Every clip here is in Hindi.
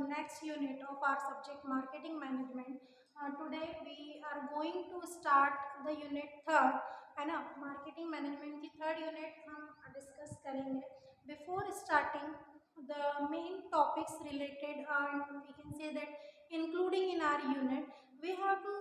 next unit of our subject marketing management. Today we are going to start the unit third, है ना. मार्केटिंग मैनेजमेंट की थर्ड यूनिट हम डिस्कस करेंगे. Before starting the main topics related and we can say that including in our unit, we have to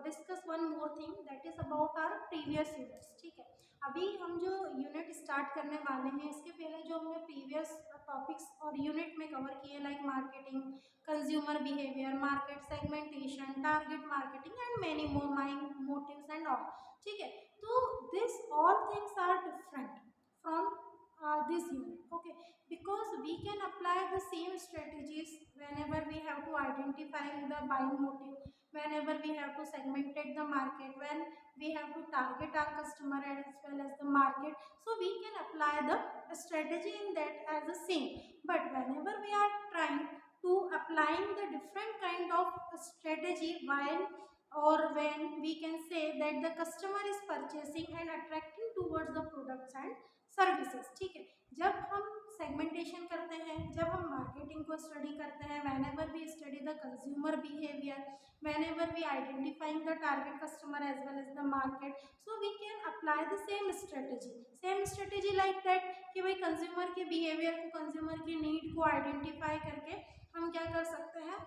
discuss one more thing, that is about our previous units. ठीक है, अभी हम जो यूनिट स्टार्ट करने वाले हैं इसके पहले जो हमने प्रीवियस टॉपिक्स और यूनिट में कवर किए like marketing, consumer behaviour, market segmentation, target marketing and many more mind motives and all. ठीक है, तो this all things are different from this unit. Okay, because we can apply the same strategies whenever we have to identify the buying motive, whenever we have to segmentate the market, when we have to target our customer as well as the market. So we can apply the strategy in that as the same, but whenever we are trying to applying the different kind of strategy while or when we can say that the customer is purchasing and attracting towards the products and services. ठीक है, जब हम सेगमेंटेशन करते हैं, जब हम मार्केटिंग को स्टडी करते हैं, whenever we study the consumer behavior, whenever we identifying the target customer as well as the market, so we can apply the same strategy like that कि भाई कंज्यूमर के बिहेवियर को, कंज्यूमर की नीड को आइडेंटिफाई करके हम क्या कर सकते हैं,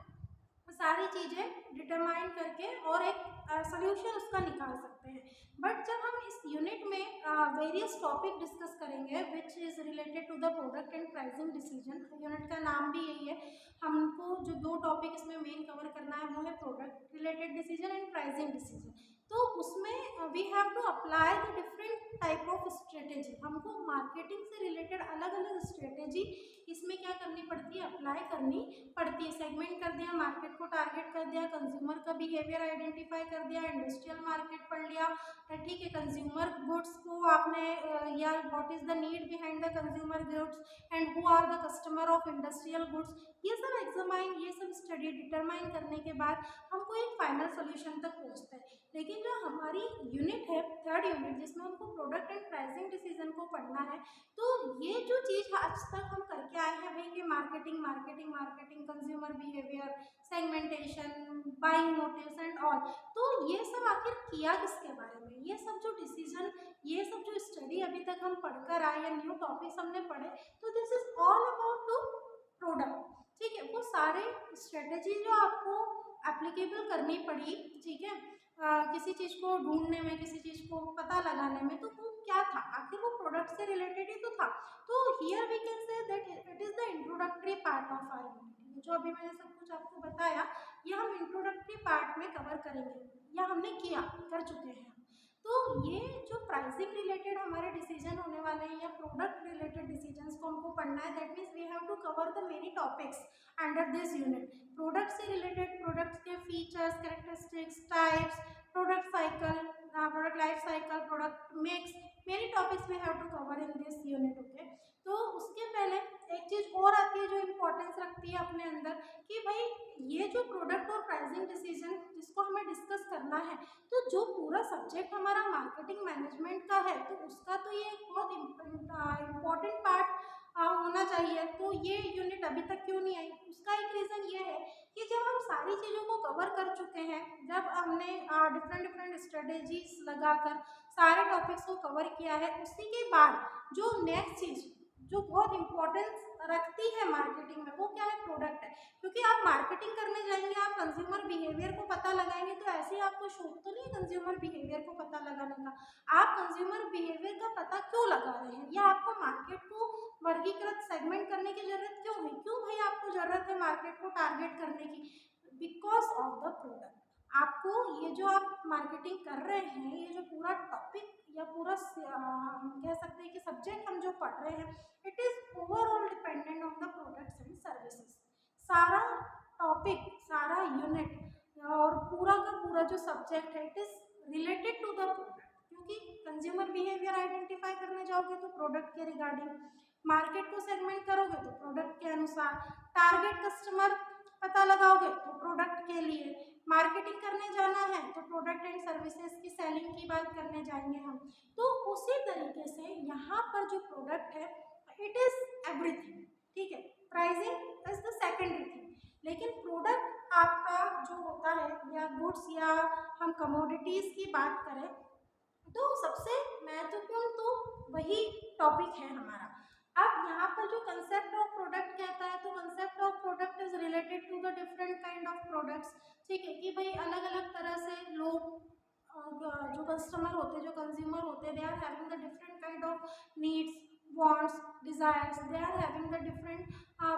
सारी चीज़ें डिटरमाइन करके और एक सोल्यूशन उसका निकाल सकते हैं. बट जब हम इस यूनिट में वेरियस टॉपिक डिस्कस करेंगे which is related to the product and pricing decision, unit का नाम भी यही है. हमको जो दो टॉपिक इसमें मेन कवर करना है वो है product related decision and pricing decision. तो उसमें we have to apply the different type of strategy. हमको मार्केटिंग से रिलेटेड अलग अलग स्ट्रेटेजी इसमें क्या करनी पड़ती है, अप्लाई करनी पड़ती है. सेगमेंट कर दिया, मार्केट को टारगेट कर दिया, कंज्यूमर का बिहेवियर आइडेंटिफाई कर दिया, इंडस्ट्रियल मार्केट पढ़ लिया, ठीक है, कंज्यूमर गुड्स को आपने या what is the need behind the consumer goods and who are the customer of industrial goods, ये सब एग्जामाइन, ये सब स्टडी डिटरमाइन करने के बाद हमको एक फाइनल सोल्यूशन तक पहुंचते हैं. लेकिन जो हमारी यूनिट है थर्ड यूनिट जिसमें हमको प्रोडक्ट एंड प्राइसिंग डिसीजन को पढ़ना है, तो ये जो चीज़ आज तक हम करके आए हैं भाई कि marketing marketing marketing, consumer behaviour, segmentation, buying motives and all, तो ये सब आखिर किया किसके बारे में, ये सब जो डिसीजन, ये सब जो स्टडी अभी तक हम पढ़कर आए या न्यू टॉपिक्स हमने पढ़े, तो this is all about to product. ठीक है, वो सारे स्ट्रेटेजी जो आपको एप्लीकेबल करनी पड़ी, ठीक है, किसी चीज़ को ढूंढने में, किसी चीज़ को पता लगाने में, तो वो क्या था, आखिर वो प्रोडक्ट से रिलेटेड ही तो था. तो here we can say that it is the introductory part of our unit. जो अभी मैंने सब कुछ आपको बताया ये हम इंट्रोडक्टरी पार्ट में कवर करेंगे या हमने किया कर चुके हैं. तो ये जो प्राइसिंग रिलेटेड हमारे डिसीजन होने वाले हैं या प्रोडक्ट रिलेटेड डिसीजंस को हमको पढ़ना है, that means we have to cover the many topics under this unit. Product से रिलेटेड प्रोडक्ट्स के features, characteristics, types, product cycle, product life cycle, product mix, many topics we have to cover in this unit. Okay, तो उसके पहले एक चीज़ और आती है जो इम्पोर्टेंस रखती है अपने अंदर कि भाई ये जो प्रोडक्ट और प्राइसिंग डिसीजन जिसको हमें डिस्कस करना है, तो जो पूरा सब्जेक्ट हमारा मार्केटिंग मैनेजमेंट का है, तो उसका तो ये एक बहुत इम्पॉर्टेंट पार्ट होना चाहिए. तो ये यूनिट अभी तक क्यों नहीं आई, उसका एक रीज़न ये है कि जब हम सारी चीज़ों को कवर कर चुके हैं, जब हमने डिफरेंट स्ट्रेटेजीज लगाकर सारे टॉपिक्स को कवर किया है, उसी के बाद जो नेक्स्ट चीज़ जो बहुत इम्पोर्टेंस रखती है मार्केटिंग में, वो क्या है, प्रोडक्ट है. क्योंकि आप मार्केटिंग करने जाएंगे, आप कंज्यूमर बिहेवियर को पता लगाएंगे, तो ऐसे ही आपको शौक तो नहीं है कंज्यूमर बिहेवियर को पता लगाने का. आप कंज्यूमर बिहेवियर का पता क्यों लगा रहे हैं, या आपको मार्केट को वर्गीकृत सेगमेंट करने की जरूरत क्यों है, क्यों भाई आपको जरूरत है मार्केट को टारगेट करने की, बिकॉज ऑफ द प्रोडक्ट. आपको ये जो आप मार्केटिंग कर रहे हैं, ये जो पूरा टॉपिक या पूरा हम कह सकते हैं कि सब्जेक्ट हम जो पढ़ रहे हैं, it is overall dependent on the products and services. सारा टॉपिक, सारा यूनिट और पूरा का पूरा जो सब्जेक्ट है, it is related to the product. क्योंकि कंज्यूमर बिहेवियर आइडेंटिफाई करने जाओगे तो प्रोडक्ट के रिगार्डिंग, मार्केट को सेगमेंट करोगे तो प्रोडक्ट के अनुसार, टारगेट कस्टमर पता लगाओगे तो प्रोडक्ट के लिए, मार्केटिंग करने जाना है तो प्रोडक्ट एंड सर्विसेज की सेलिंग की बात करने जाएंगे हम. तो उसी तरीके से यहाँ पर जो प्रोडक्ट है, इट इज़ एवरीथिंग. ठीक है, pricing is the secondary thing. होता है या गुड्स या हम कमोडिटीज़ की बात करें तो सबसे महत्वपूर्ण तो वही टॉपिक है हमारा। अब यहाँ पर जो कंसेप्ट ऑफ प्रोडक्ट कहता है तो concept of product is related to the different kind of products. ठीक है कि भाई अलग अलग तरह से लोग जो कस्टमर होते हैं, जो कंज्यूमर होते हैं, they are having the different kind of needs, wants, desires, they are having the different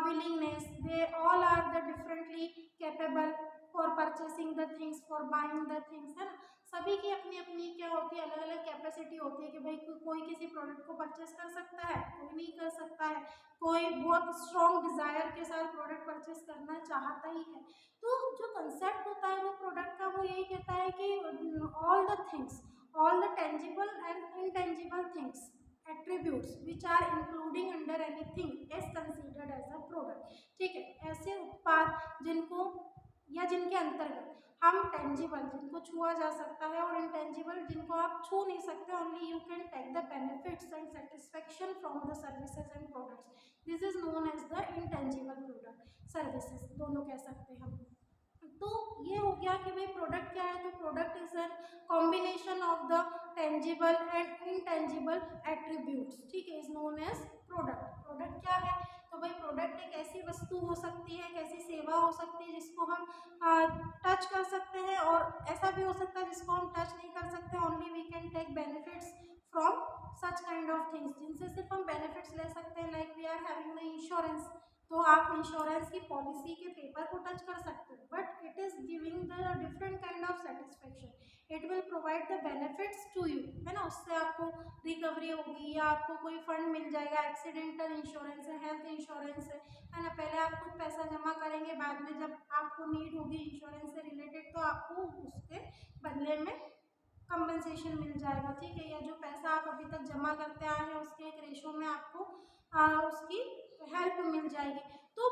willingness, they all are the differently capable for purchasing the things, for buying the things, है ना। सभी की अपनी अपनी क्या होती है, अलग अलग कैपेसिटी होती है कि भाई कोई किसी प्रोडक्ट को परचेस कर सकता है, कोई नहीं कर सकता है, कोई बहुत स्ट्रॉन्ग डिजायर के साथ प्रोडक्ट परचेस करना चाहता ही है। तो जो कंसेप्ट होता है वो प्रोडक्ट का वो यही कहता है कि all the things, all the tangible and intangible things, attributes which are including under anything is considered as a product। ठीक है, ऐसे उत्पाद जिनको या जिनके अंतर्गत हम टेंजिबल, जिनको छुआ जा सकता है, और इनटेंजिबल जिनको आप छू नहीं सकते, only you can take the benefits and satisfaction from the services and products, this is known as the intangible product services, दोनों कह सकते हैं हम। तो ये हो गया कि भाई प्रोडक्ट क्या है, तो product is an combination of the tangible and intangible attributes. ठीक है, is known as product. Product क्या है, तो भाई प्रोडक्ट एक ऐसी वस्तु हो सकती है, एक ऐसी सेवा हो सकती है जिसको हम टच कर सकते हैं, और ऐसा भी हो सकता है जिसको हम टच नहीं कर सकते, only we can take benefits from such kind of things, जिनसे सिर्फ हम बेनिफिट्स ले सकते हैं। Like we are having the insurance, तो आप इंश्योरेंस की पॉलिसी के पेपर को टच कर सकते हो, but it is giving the different kind of satisfaction, it will provide the benefits to you, है ना। उससे आपको रिकवरी होगी या आपको कोई फंड मिल जाएगा, एक्सीडेंटल इंश्योरेंस है, हेल्थ इंश्योरेंस है ना। पहले आप कुछ पैसा जमा करेंगे, बाद में जब आपको नीड होगी इंश्योरेंस से रिलेटेड तो आपको उसके बदले में कंपनसेशन मिल जाएगा। ठीक है, या जो पैसा आप अभी तक जमा करते आए हैं उसके एक रेशो में आपको उसकी हेल्प मिल जाएगी। तो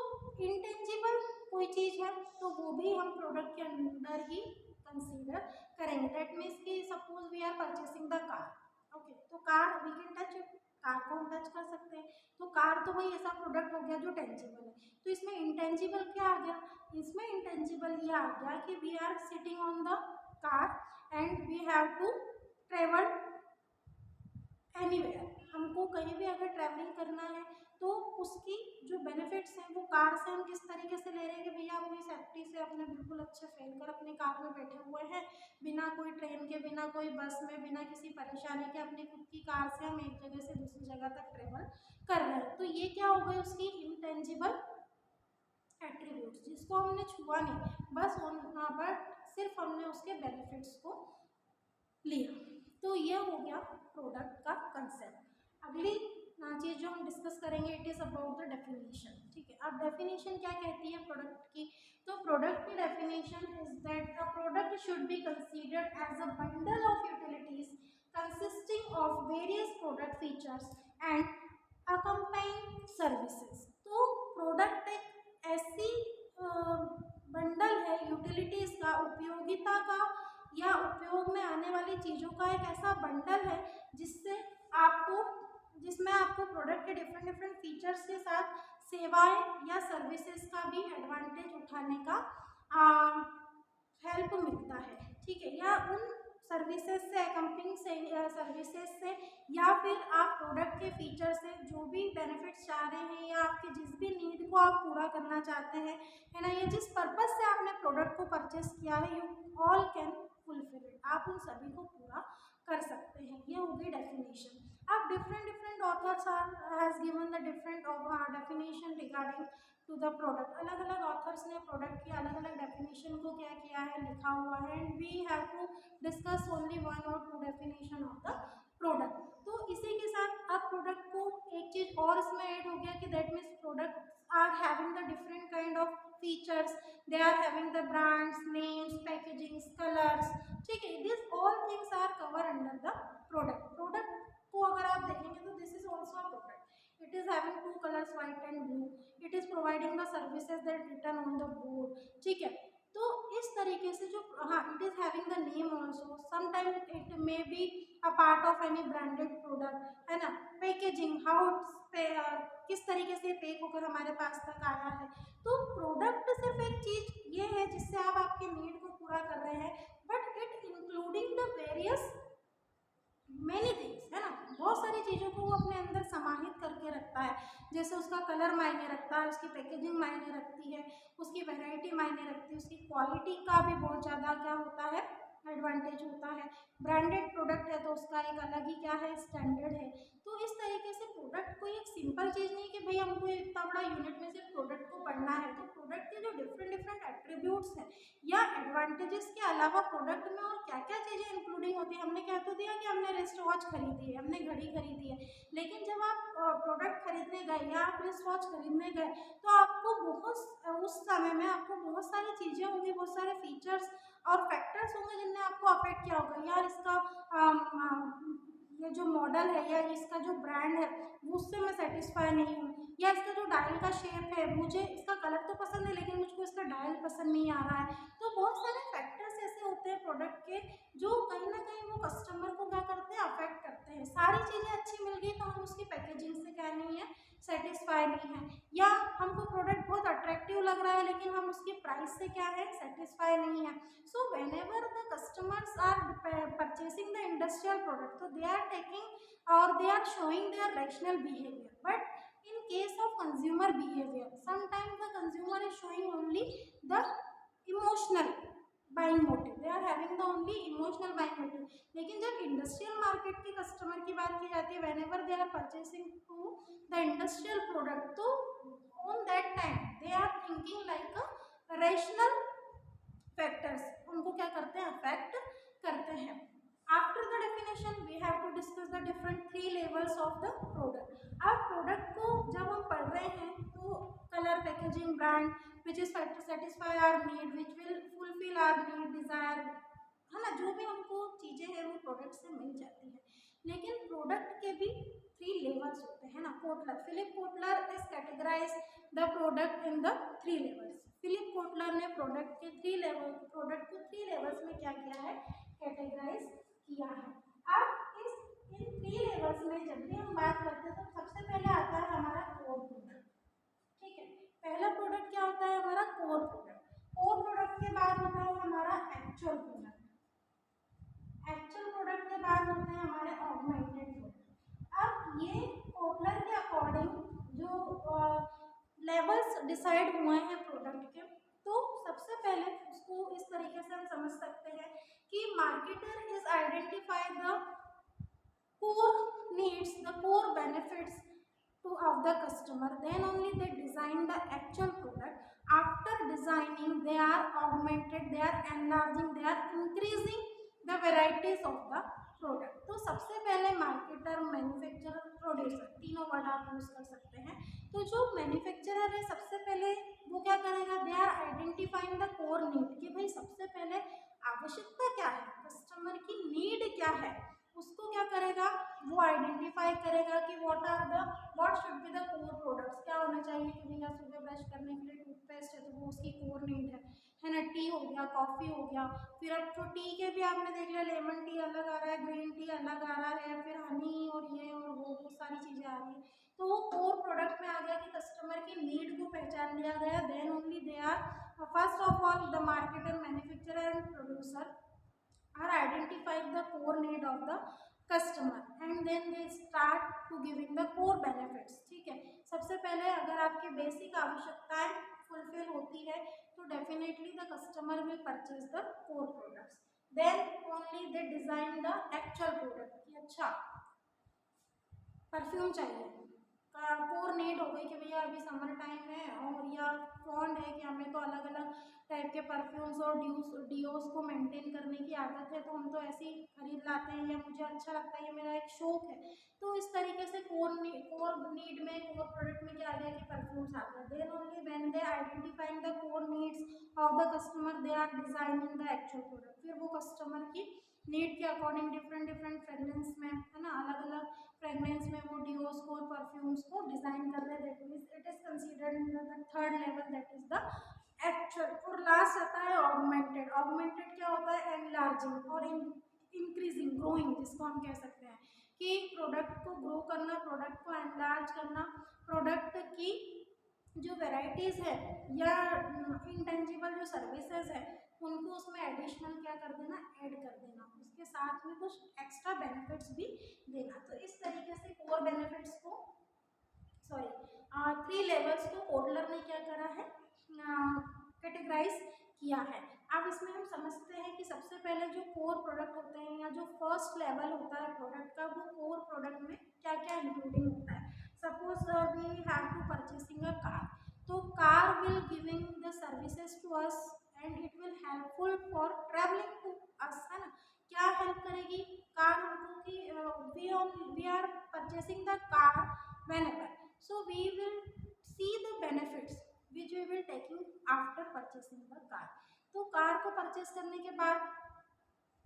इंटेंजिबल कोई चीज़ है तो वो भी हम प्रोडक्ट के अंदर ही कंसीडर करेंगे। दैट मीन्स कि suppose we are purchasing the car, okay, तो car we can touch it, car को हम टच कर सकते हैं, तो कार तो वही ऐसा प्रोडक्ट हो गया जो टेंजिबल है। तो इसमें इंटेंजिबल क्या आ गया, इसमें इंटेंजिबल ये आ गया कि we are sitting on the car and we have to travel anywhere, हमको कहीं भी अगर ट्रैवलिंग करना है तो उसकी जो बेनिफिट्स हैं वो कार से हम किस तरीके से ले रहे हैं कि भैया अपनी सेफ्टी से अपने बिल्कुल अच्छे फैल कर अपने कार में बैठे हुए हैं, बिना कोई ट्रेन के, बिना कोई बस में, बिना किसी परेशानी के अपनी खुद की कार से हम एक जगह से दूसरी जगह तक ट्रेवल कर रहे हैं। तो ये क्या हो गई उसकी इंटेंजिबल एट्रीब्यूट्स, जिसको हमने छुआ नहीं, बस बट सिर्फ हमने उसके बेनिफिट्स को लिया। तो ये हो गया प्रोडक्ट का कंसेप्ट। अगली चीज़ जो हम डिस्कस करेंगे it is about the definition. ठीक है, अब डेफिनेशन क्या कहती है प्रोडक्ट की, तो प्रोडक्ट की definition is that a product should be considered as a bundle of utilities consisting of various product features and accompanying services. तो प्रोडक्ट एक ऐसी बंडल है यूटिलिटीज का, उपयोगिता का या उपयोग में आने वाली चीज़ों का एक ऐसा बंडल है जिसमें आपको प्रोडक्ट के डिफरेंट फीचर्स के साथ सेवाएं या सर्विसेज का भी एडवांटेज उठाने का हेल्प मिलता है। ठीक है, या उन सर्विसेज से, कंपनी से, सर्विसेज से, या फिर आप प्रोडक्ट के फीचर से जो भी बेनिफिट्स चाह रहे हैं या आपके जिस भी नीड को आप पूरा करना चाहते हैं, है ना, या जिस पर्पज से आपने प्रोडक्ट को परचेस किया है, you all can fulfil it, आप उन सभी को पूरा कर सकते हैं। ये होगी डेफिनेशन। अब different authors has given the different definition regarding to the product. अलग अलग ऑथर्स ने प्रोडक्ट की अलग अलग डेफिनेशन को क्या किया है, लिखा हुआ है, and we have to discuss only one or two definition of the product. तो इसी के साथ अब प्रोडक्ट को एक चीज़ और इसमें ऐड हो गया कि that means product are having the different kind of features, they are having the brands, names, packagings, colours. ठीक है, this all things are cover under the product. Product को अगर आप देखेंगे तो this is also a product, it is having two colors white and blue, it is providing the services that written on the board। ठीक है, तो इस तरीके से जो it is having the name also, sometimes it may be a part of any branded product, है ना। पैकेजिंग, how किस तरीके से पैक होकर हमारे पास तक आया है। तो प्रोडक्ट सिर्फ एक चीज ये है जिससे आप आपके नीड को जैसे उसका कलर मायने रखता है, उसकी पैकेजिंग मायने रखती है, उसकी वैरायटी मायने रखती है, उसकी क्वालिटी का भी बहुत ज़्यादा क्या होता है, एडवांटेज होता है। ब्रांडेड प्रोडक्ट है तो उसका एक अलग ही क्या है, स्टैंडर्ड है। तो इस तरीके से प्रोडक्ट कोई एक सिंपल चीज़ नहीं कि भाई हमको इतना बड़ा यूनिट में सिर्फ प्रोडक्ट को पढ़ना है। तो प्रोडक्ट के जो डिफरेंट डिफरेंट एट्रीब्यूट्स हैं या एडवांटेजेस के अलावा प्रोडक्ट में और क्या क्या चीज़ें इंक्लूडिंग होती है। हमने कह तो दिया कि हमने रिस्ट वॉच खरीदी है, हमने घड़ी खरीदी है, लेकिन जब आप प्रोडक्ट खरीदने गए या आप रिस्ट वॉच खरीदने गए तो आपको उस समय में आपको बहुत सारी चीज़ें होंगी, बहुत सारे फीचर्स और फैक्टर्स होंगे जिनने आपको अफेक्ट किया होगा। यार इसका ये जो मॉडल है या इसका जो ब्रांड है उससे मैं सेटिस्फाई नहीं हूँ, या इसका जो डायल का शेप है, मुझे इसका कलर तो पसंद है लेकिन मुझको इसका डायल पसंद नहीं आ रहा है। तो बहुत सारे फैक्टर्स ऐसे होते हैं प्रोडक्ट के जो कहीं ना कहीं वो कस्टमर को क्या करते हैं, अफेक्ट करते हैं। सारी चीज़ें अच्छी मिल गई तो हम उसकी पैकेजिंग से क्या नहीं है, सेटिस्फाई नहीं है, या हमको प्रोडक्ट बहुत अट्रैक्टिव लग रहा है लेकिन हम उसकी प्राइस से क्या है, सेटिस्फाई नहीं है। So whenever the customers are purchasing the industrial product, so they are taking or they are showing their rational behavior. But in case of consumer behavior, sometimes the consumer is showing only the emotional buying motive. They are having the only emotional buying motive. लेकिन जब इंडस्ट्रियल मार्केट के कस्टमर की बात की जाती है, whenever they are purchasing to the industrial product, तो on that time they are thinking like a rational factors उनको क्या करते हैं, अफेक्ट करते हैं। After the definition we have to discuss the different 3 levels of the product. अब प्रोडक्ट को जब हम पढ़ रहे हैं तो colour, packaging, brand which is satisfy our need, which will fulfil our need, desire, है ना, जो भी हमको चीज़ें हैं वो प्रोडक्ट से मिल जाती है। लेकिन प्रोडक्ट के भी 3 लेवल्स होते हैं ना। Kotler, Philip Kotler is categorise the product in the 3 levels. Philip Kotler ने प्रोडक्ट को 3 लेवल्स में क्या किया है, कैटेगराइज किया है। अब इन 3 लेवल्स में जब भी हम बात करते हैं तो सबसे पहले आता है हमारा कोर प्रोडक्ट। ठीक है, पहला प्रोडक्ट क्या होता है, हमारा कोर प्रोडक्ट। कोर प्रोडक्ट के बाद होता है हमारा एक्चुअल प्रोडक्ट। एक्चुअल प्रोडक्ट के बाद होते हैं हमारे ऑगमेंटेड प्रोडक्ट। अब ये कोटलर के अकॉर्डिंग जो लेवल्स डिसाइड हुए हैं प्रोडक्ट के, तो सबसे पहले उसको इस तरीके से हम समझ सकते हैं कि marketer is identify the core needs, the core benefits to of the customer, then only they design the actual product. After designing they are augmented, they are enlarging, they are increasing the varieties of the product. तो सबसे पहले मार्केटर, मैन्युफैक्चरर, प्रोड्यूसर, तीनों वर्ड आप यूज कर सकते हैं। तो जो मैन्युफैक्चरर है सबसे पहले वो क्या करेगा, they are identifying the core need, कि भाई सबसे पहले आवश्यकता क्या है, कस्टमर की नीड क्या है, उसको क्या करेगा, वो आइडेंटिफाई करेगा कि what should be the core products, क्या होना चाहिए। कि भैया सुबह ब्रश करने के लिए टूथपेस्ट है तो वो उसकी कोर नीड है ना। टी हो गया, कॉफ़ी हो गया, फिर अब तो टी के भी आपने देख लिया, लेमन टी अलग आ रहा है, ग्रीन टी अलग आ रहा है, फिर हनी और ये और वो बहुत सारी चीज़ें आ रही हैं। तो वो कोर प्रोडक्ट में आ गया कि कस्टमर की नीड को पहचान लिया गया। Then only they are first of all the marketer, manufacturer and producer are identifying the core need of the customer and then they start to giving the core benefits। ठीक है, सबसे पहले अगर आपकी बेसिक आवश्यकताएं फुलफिल होती है तो definitely the customer will purchase the core products. Then only they design the actual product कि अच्छा परफ्यूम चाहिए, कोर नीड हो गई कि भैया अभी समर टाइम है और या फॉन्ड है कि हमें तो अलग अलग टाइप के परफ्यूम्स और डीओस को मेंटेन करने की आदत है, तो हम तो ऐसे ही खरीद लाते हैं, या मुझे अच्छा लगता है, ये मेरा एक शौक है। तो इस तरीके से कोर नीड में, कोर प्रोडक्ट में क्या आ गया कि परफ्यूम्स आ गया। Then only when they identifying the core needs of the customer they are designing the actual product. फिर वो कस्टमर की नीड के अकॉर्डिंग डिफरेंट फ्रेगनेंस में, है ना, अलग अलग फ्रेगनेंस में वो डीओस को, परफ्यूम्स को डिजाइन कर रहे हैं। That means it is considered in the third level, that is the actual. और लास्ट आता है ऑगमेंटेड। ऑगमेंटेड क्या होता है, एनलार्जिंग और इंक्रीजिंग, ग्रोइंग, जिसको हम कह सकते हैं कि प्रोडक्ट को ग्रो करना, प्रोडक्ट को एनलार्ज करना, प्रोडक्ट की जो वेराइटीज़ है या इंटेंजिबल जो सर्विसेज है उनको उसमें एडिशनल क्या कर देना, ऐड कर देना, उसके साथ में कुछ एक्स्ट्रा बेनिफिट्स भी देना। तो इस तरीके से कोर बेनिफिट्स को 3 लेवल्स को कोटलर ने क्या करा है, कैटेगराइज किया है। अब इसमें हम समझते हैं कि सबसे पहले जो कोर प्रोडक्ट होते हैं या जो फर्स्ट लेवल होता है प्रोडक्ट का, वो कोर प्रोडक्ट में क्या क्या इंक्लूडिंग होता है। Suppose we have to purchasing a car, तो car will giving the services to us and it will helpful for travelling to us, है ना। क्या हेल्प करेगी कार हमको कि we are purchasing the car whenever, so we will see the benefits which we will taking after purchasing the car। तो कार को परचेस करने के बाद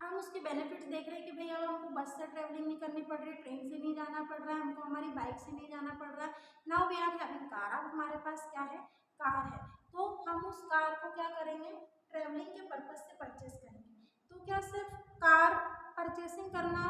हम उसके बेनिफिट्स देख रहे हैं कि भैया हमको बस से ट्रेवलिंग नहीं करनी पड़ रही, ट्रेन से नहीं जाना पड़ रहा है, हमको हमारी बाइक से नहीं जाना पड़ रहा है। Now we are having car, अब हमारे पास क्या है, कार है। तो हम उस कार को क्या करेंगे, ट्रेवलिंग के पर्पज से परचेस करेंगे। तो क्या सिर्फ कार परचेसिंग करना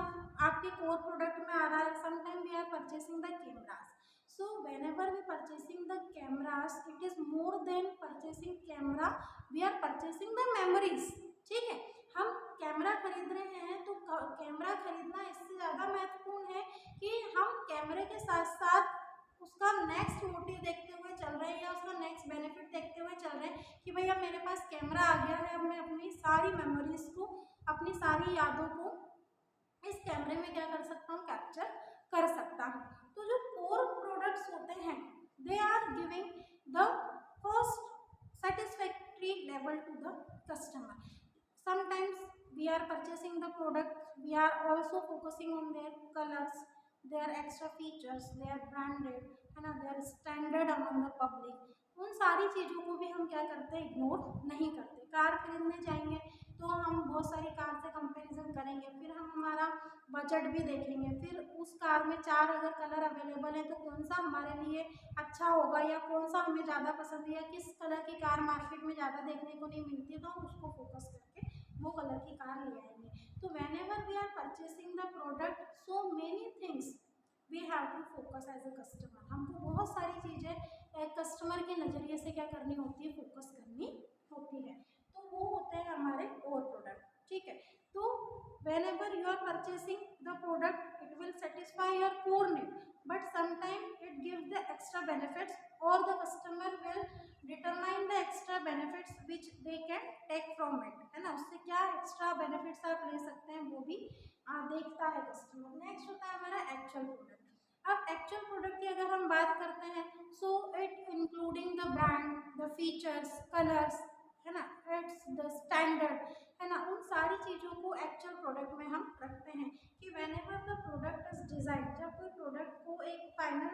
आपके कोर प्रोडक्ट में आ रहा है। Sometime we are purchasing the cameras, so whenever we purchasing the cameras, it is more than purchasing camera, we are purchasing the memories। ठीक है, हम कैमरा खरीद रहे हैं तो कैमरा खरीदना इससे ज़्यादा महत्वपूर्ण है कि हम कैमरे के साथ साथ उसका नेक्स्ट मोटिव देखते हुए चल रहे हैं या उसका नेक्स्ट बेनिफिट देखते हुए चल रहे हैं कि भैया मेरे पास कैमरा आ गया है, अब मैं अपनी सारी मेमोरीज को, अपनी सारी यादों को इस कैमरे में क्या कर सकता हूँ, कैप्चर कर सकता हूँ। तो जो कोर प्रोडक्ट्स होते हैं, they are giving the first satisfactory level to the customer। Sometimes we are purchasing the product, we are also focusing on their colors, their extra features, their branded, है ना, their standard among the public। उन सारी चीज़ों को भी हम क्या करते हैं, इग्नोर नहीं करते। कार खरीदने जाएंगे तो हम बहुत सारी कार से कंपैरिजन करेंगे, फिर हम हमारा बजट भी देखेंगे, फिर उस कार में 4 अगर कलर अवेलेबल है तो कौन सा हमारे लिए अच्छा होगा या कौन सा हमें ज़्यादा पसंद है या किस कलर की कार मार्केट में ज़्यादा देखने को नहीं मिलती है, तो हम उसको फोकस करके वो कलर की कार ले आएंगे। तो whenever we are purchasing the product, so many things we have to focus as a customer। हमको बहुत सारी चीज़ें कस्टमर के नज़रिए से क्या करनी होती है, फोकस करनी होती है। तो वो होते हैं हमारे कोर प्रोडक्ट। ठीक है, तो whenever you are purchasing the product, it will satisfy your core need, but sometimes it gives the extra benefits or the customer will determine the extra benefits which they can take from it, है ना। उससे क्या एक्स्ट्रा बेनिफिट्स आप ले सकते हैं वो भी देखता है कस्टमर। नेक्स्ट होता है हमारा एक्चुअल प्रोडक्ट। अब एक्चुअल प्रोडक्ट की अगर हम बात करते हैं, so it including the brand, the features, colours, है ना, इट्स द स्टैंडर्ड, है ना, उन सारी चीज़ों को एक्चुअल प्रोडक्ट में हम रखते हैं कि whenever the product is design, जब कोई प्रोडक्ट को एक फाइनल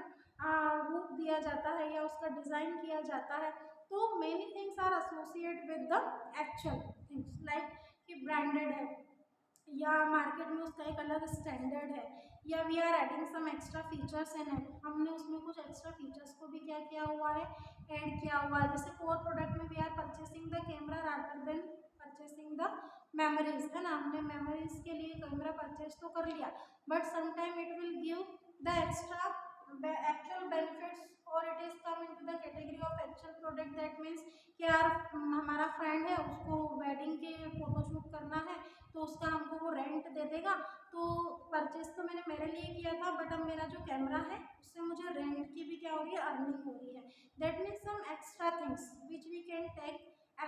रूप दिया जाता है या उसका डिज़ाइन किया जाता है, तो many things are associate with the actual things, like कि ब्रांडेड है या मार्केट में उसका एक अलग स्टैंडर्ड है, या we are adding some extra features in it, हमने उसमें कुछ एक्स्ट्रा फीचर्स को भी क्या किया हुआ है, ऐड किया हुआ है। जैसे कोर प्रोडक्ट में we are purchasing the camera rather than purchasing the memories, है ना, हमने मेमोरीज के लिए कैमरा परचेस तो कर लिया, but sometime it will give the extra actual benefits और it is come into the category of actual product. That means कि यार हमारा फ्रेंड है, उसको वेडिंग के फोटोशूट करना है, तो उसका हमको वो रेंट दे देगा। तो परचेस तो मैंने मेरे लिए किया था, बट अब मेरा जो कैमरा है उससे मुझे रेंट की भी क्या हो रही है, अर्निंग हो रही है। That means some extra things which we can take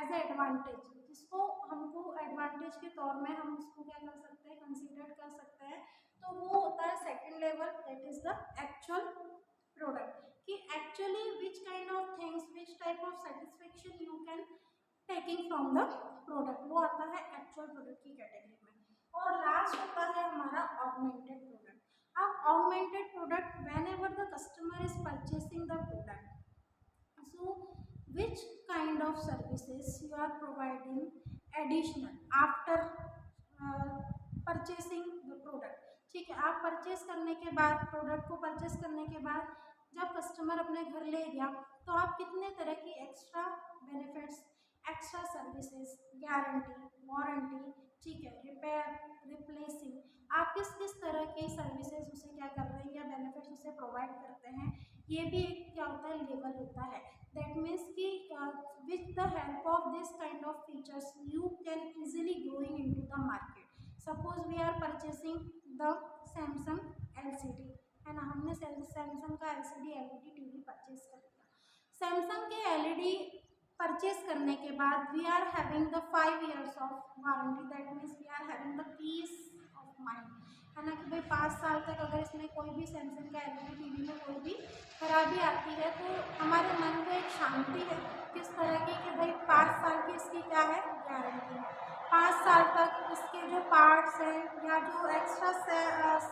as a advantage, जिसको हमको एडवांटेज के तौर में हम उसको क्या कर सकते हैं, कंसिडर कर सकते हैं। तो वो होता है second level, that is the actual product, कि actually which kind of things, which type of satisfaction you can taking from the product, वो आता है एक्चुअल प्रोडक्ट की कैटेगरी में। और लास्ट होता है हमारा ऑगमेंटेड प्रोडक्ट। अब augmented product whenever the customer is purchasing the product, so which kind of services you are providing additional after purchasing the product। ठीक है, आप परचेस करने के बाद, प्रोडक्ट को परचेस करने के बाद जब कस्टमर अपने घर ले गया, तो आप कितने तरह की extra benefits, extra services, guarantee, warranty, ठीक है, रिपेयर, रिप्लेसिंग, आप किस किस तरह की सर्विसेज उसे क्या कर रहे हैं या बेनिफिट्स उसे प्रोवाइड करते हैं, ये भी एक क्या होता है, लेवल होता है। दैट मीन्स कि with the help of this kind of features you can easily going into the market. Suppose we are purchasing the Samsung LCD, है ना। हमने सैमसंग का LCD LED TV परचेज कर लिया। सैमसंग के LED परचेज करने के बाद we are having the 5 years of warranty, that means we are having the peace of mind, है ना, कि भाई 5 साल तक अगर इसमें कोई भी सैमसंग का LED TV में कोई भी खराबी आती है तो हमारे मन को एक शांति है किस तरह की कि भाई 5 साल की इसकी क्या है गारंटी है। 5 साल तक इसके जो पार्ट्स हैं या जो एक्स्ट्रा सेल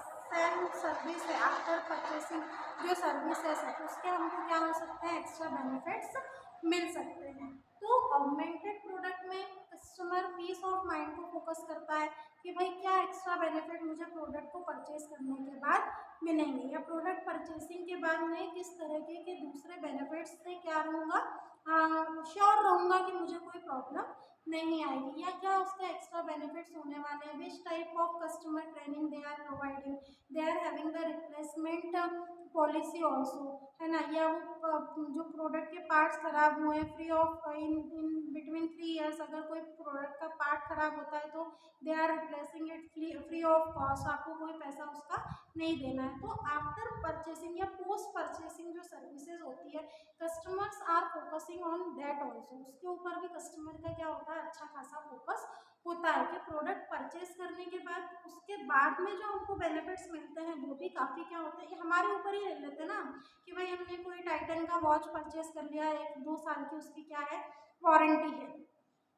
सर्विस है आफ्टर परचेसिंग, जो सर्विसेज है उसके हमको क्या हो सकते हैं, एक्स्ट्रा बेनिफिट्स मिल सकते हैं। तो ऑगमेंटेड प्रोडक्ट में कस्टमर पीस ऑफ माइंड को फोकस करता है कि भाई क्या एक्स्ट्रा बेनिफिट मुझे प्रोडक्ट को परचेज करने के बाद मिलेंगे, या प्रोडक्ट परचेसिंग के बाद मैं किस तरह के दूसरे बेनिफिट्स से क्या रहूँगा, श्योर रहूँगा कि मुझे कोई प्रॉब्लम नहीं आएगी, या क्या उसका एक्स्ट्रा बेनिफिट्स होने वाले हैं, which type of customer training they are providing, they are having the replacement policy also, है ना, या वो जो प्रोडक्ट के पार्ट्स खराब हुए free of in between 3 years अगर कोई प्रोडक्ट का पार्ट खराब होता है तो they are replacing it free of cost, आपको कोई पैसा उसका नहीं देना है। तो आफ्टर परचेसिंग या पोस्ट परचेसिंग जो सर्विसेज होती है customers are focusing on that also, उसके ऊपर भी कस्टमर का क्या होता है, अच्छा खासा फोकस होता है कि प्रोडक्ट परचेज करने के बाद उसके बाद में जो हमको बेनिफिट्स मिलते हैं वो भी काफ़ी क्या होता है, ये हमारे ऊपर ही ले लेते हैं ना कि भाई हमने कोई टाइटन का वॉच परचेज कर लिया, 1-2 साल की उसकी क्या है वारंटी है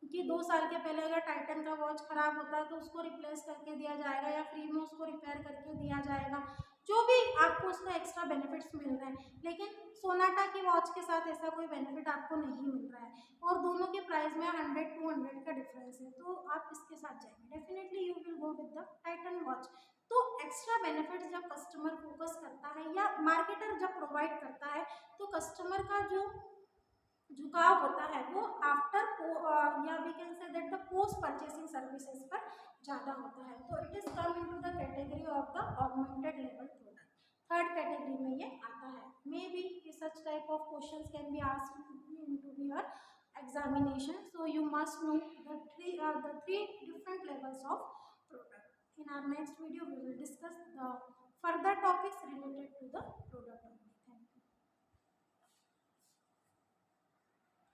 कि 2 साल के पहले अगर टाइटन का वॉच खराब होता है तो उसको रिप्लेस करके दिया जाएगा या फ्री में उसको रिपेयर करके दिया जाएगा, जो भी आपको उसका एक्स्ट्रा बेनिफिट्स मिल रहे हैं। लेकिन सोनाटा की वॉच के साथ ऐसा कोई बेनिफिट आपको नहीं मिल रहा है और दोनों के प्राइस में 100-200 का डिफरेंस है, तो आप इसके साथ जाएंगे definitely you will go with the Titan watch. तो एक्स्ट्रा बेनिफिट्स जब कस्टमर फोकस करता है या मार्केटर जब प्रोवाइड करता है तो कस्टमर का जो झुकाव होता है वो आफ्टर या we can say that the post purchasing services पर ज़्यादा होता है। तो it is come into the category of the augmented level product, third category में ये आता है। Maybe such type of questions can be asked into your examination, so you must know the three different levels of product. In our next video we will discuss the further topics related to the product.